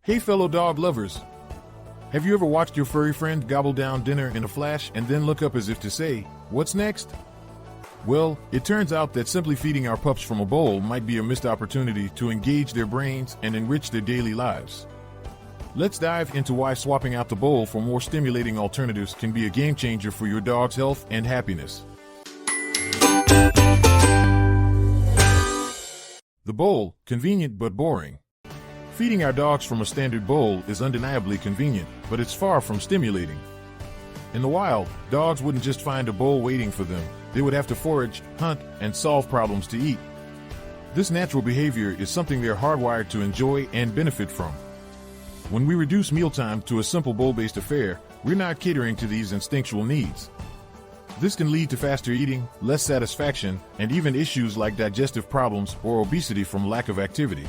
Hey fellow dog lovers! Have you ever watched your furry friend gobble down dinner in a flash and then look up as if to say, "What's next?" Well, it turns out that simply feeding our pups from a bowl might be a missed opportunity to engage their brains and enrich their daily lives. Let's dive into why swapping out the bowl for more stimulating alternatives can be a game changer for your dog's health and happiness. The bowl, convenient but boring. Feeding our dogs from a standard bowl is undeniably convenient, but it's far from stimulating. In the wild, dogs wouldn't just find a bowl waiting for them, they would have to forage, hunt, and solve problems to eat. This natural behavior is something they're hardwired to enjoy and benefit from. When we reduce mealtime to a simple bowl-based affair, we're not catering to these instinctual needs. This can lead to faster eating, less satisfaction, and even issues like digestive problems or obesity from lack of activity.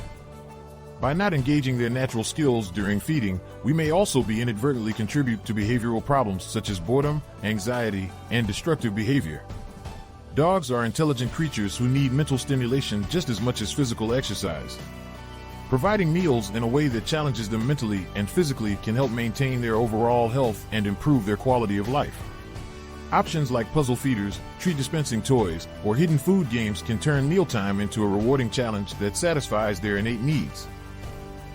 By not engaging their natural skills during feeding, we may also be inadvertently contribute to behavioral problems such as boredom, anxiety, and destructive behavior. Dogs are intelligent creatures who need mental stimulation just as much as physical exercise. Providing meals in a way that challenges them mentally and physically can help maintain their overall health and improve their quality of life. Options like puzzle feeders, treat-dispensing toys, or hidden food games can turn mealtime into a rewarding challenge that satisfies their innate needs.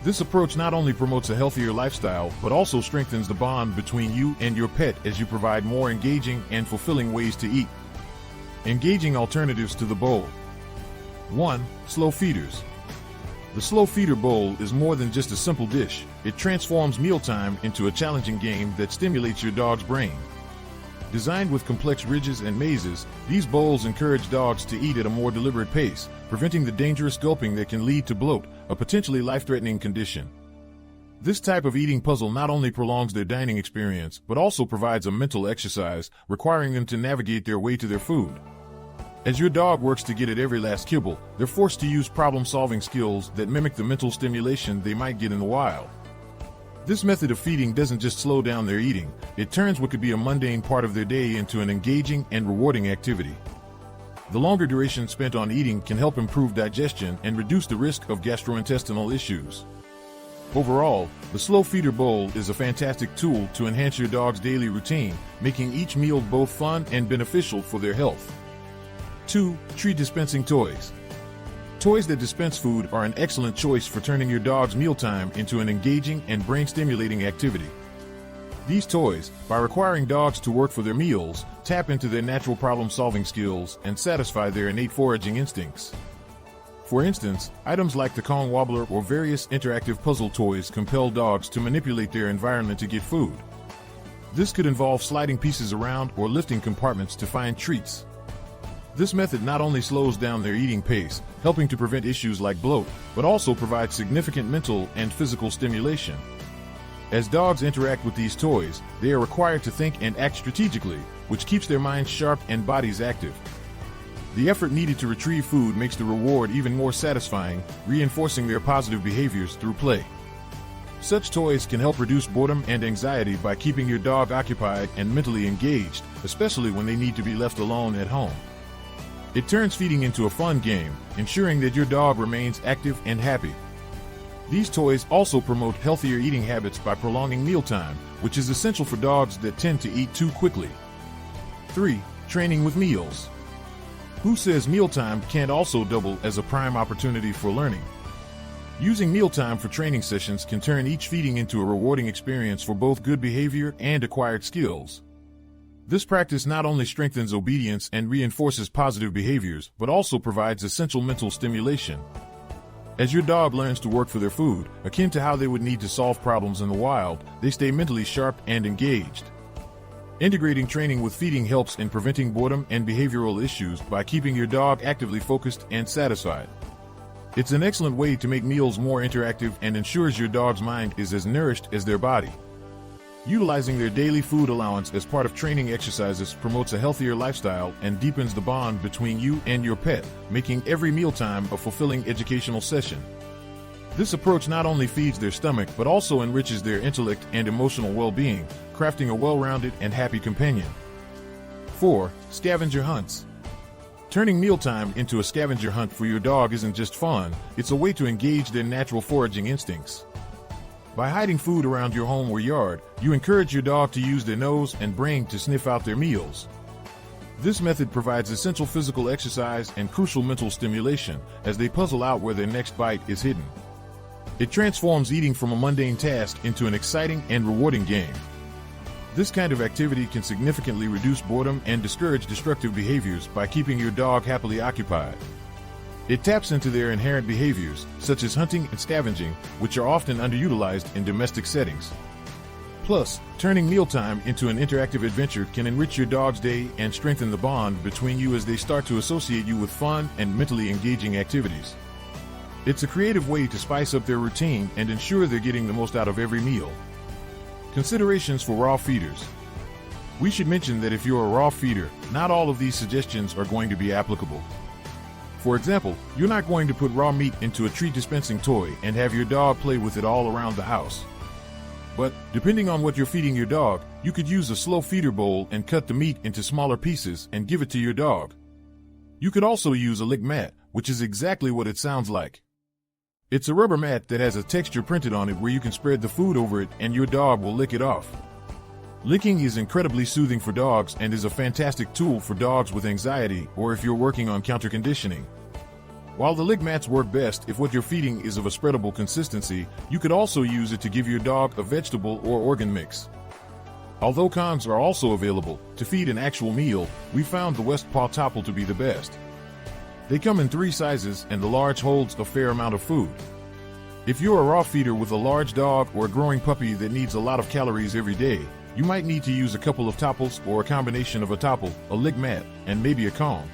This approach not only promotes a healthier lifestyle, but also strengthens the bond between you and your pet as you provide more engaging and fulfilling ways to eat. Engaging alternatives to the bowl. 1. Slow feeders. The slow feeder bowl is more than just a simple dish. It transforms mealtime into a challenging game that stimulates your dog's brain. Designed with complex ridges and mazes, these bowls encourage dogs to eat at a more deliberate pace, preventing the dangerous gulping that can lead to bloat, a potentially life-threatening condition. This type of eating puzzle not only prolongs their dining experience, but also provides a mental exercise, requiring them to navigate their way to their food. As your dog works to get at every last kibble, they're forced to use problem-solving skills that mimic the mental stimulation they might get in the wild. This method of feeding doesn't just slow down their eating, it turns what could be a mundane part of their day into an engaging and rewarding activity. The longer duration spent on eating can help improve digestion and reduce the risk of gastrointestinal issues. Overall, the slow feeder bowl is a fantastic tool to enhance your dog's daily routine, making each meal both fun and beneficial for their health. 2. Treat-Dispensing Toys. Toys that dispense food are an excellent choice for turning your dog's mealtime into an engaging and brain-stimulating activity. These toys, by requiring dogs to work for their meals, tap into their natural problem-solving skills and satisfy their innate foraging instincts. For instance, items like the Kong Wobbler or various interactive puzzle toys compel dogs to manipulate their environment to get food. This could involve sliding pieces around or lifting compartments to find treats. This method not only slows down their eating pace, helping to prevent issues like bloat, but also provides significant mental and physical stimulation. As dogs interact with these toys, they are required to think and act strategically, which keeps their minds sharp and bodies active. The effort needed to retrieve food makes the reward even more satisfying, reinforcing their positive behaviors through play. Such toys can help reduce boredom and anxiety by keeping your dog occupied and mentally engaged, especially when they need to be left alone at home. It turns feeding into a fun game, ensuring that your dog remains active and happy. These toys also promote healthier eating habits by prolonging mealtime, which is essential for dogs that tend to eat too quickly. 3. Training with meals. Who says mealtime can't also double as a prime opportunity for learning? Using mealtime for training sessions can turn each feeding into a rewarding experience for both good behavior and acquired skills. This practice not only strengthens obedience and reinforces positive behaviors, but also provides essential mental stimulation. As your dog learns to work for their food, akin to how they would need to solve problems in the wild, they stay mentally sharp and engaged. Integrating training with feeding helps in preventing boredom and behavioral issues by keeping your dog actively focused and satisfied. It's an excellent way to make meals more interactive and ensures your dog's mind is as nourished as their body. Utilizing their daily food allowance as part of training exercises promotes a healthier lifestyle and deepens the bond between you and your pet, making every mealtime a fulfilling educational session. This approach not only feeds their stomach but also enriches their intellect and emotional well-being, crafting a well-rounded and happy companion. 4. Scavenger Hunts. Turning mealtime into a scavenger hunt for your dog isn't just fun, it's a way to engage their natural foraging instincts. By hiding food around your home or yard, you encourage your dog to use their nose and brain to sniff out their meals. This method provides essential physical exercise and crucial mental stimulation as they puzzle out where their next bite is hidden. It transforms eating from a mundane task into an exciting and rewarding game. This kind of activity can significantly reduce boredom and discourage destructive behaviors by keeping your dog happily occupied. It taps into their inherent behaviors, such as hunting and scavenging, which are often underutilized in domestic settings. Plus, turning mealtime into an interactive adventure can enrich your dog's day and strengthen the bond between you as they start to associate you with fun and mentally engaging activities. It's a creative way to spice up their routine and ensure they're getting the most out of every meal. Considerations for raw feeders. We should mention that if you're a raw feeder, not all of these suggestions are going to be applicable. For example, you're not going to put raw meat into a treat-dispensing toy and have your dog play with it all around the house. But, depending on what you're feeding your dog, you could use a slow feeder bowl and cut the meat into smaller pieces and give it to your dog. You could also use a lick mat, which is exactly what it sounds like. It's a rubber mat that has a texture printed on it where you can spread the food over it and your dog will lick it off. Licking is incredibly soothing for dogs and is a fantastic tool for dogs with anxiety or if you're working on counter-conditioning. While the lick mats work best if what you're feeding is of a spreadable consistency, you could also use it to give your dog a vegetable or organ mix. Although cons are also available, to feed an actual meal, we found the West Paw Topple to be the best. They come in 3 sizes and the large holds a fair amount of food. If you're a raw feeder with a large dog or a growing puppy that needs a lot of calories every day, you might need to use a couple of topples or a combination of a topple, a lick mat, and maybe a comb.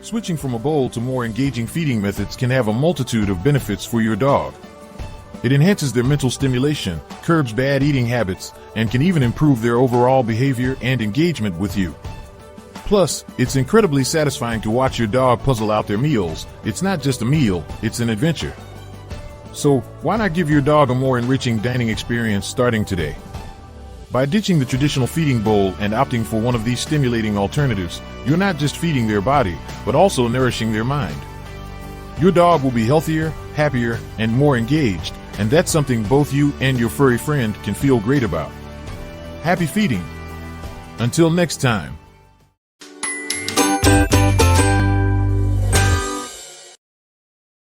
Switching from a bowl to more engaging feeding methods can have a multitude of benefits for your dog. It enhances their mental stimulation, curbs bad eating habits, and can even improve their overall behavior and engagement with you. Plus, it's incredibly satisfying to watch your dog puzzle out their meals. It's not just a meal, it's an adventure. So, why not give your dog a more enriching dining experience starting today? By ditching the traditional feeding bowl and opting for one of these stimulating alternatives, you're not just feeding their body, but also nourishing their mind. Your dog will be healthier, happier, and more engaged, and that's something both you and your furry friend can feel great about. Happy feeding! Until next time.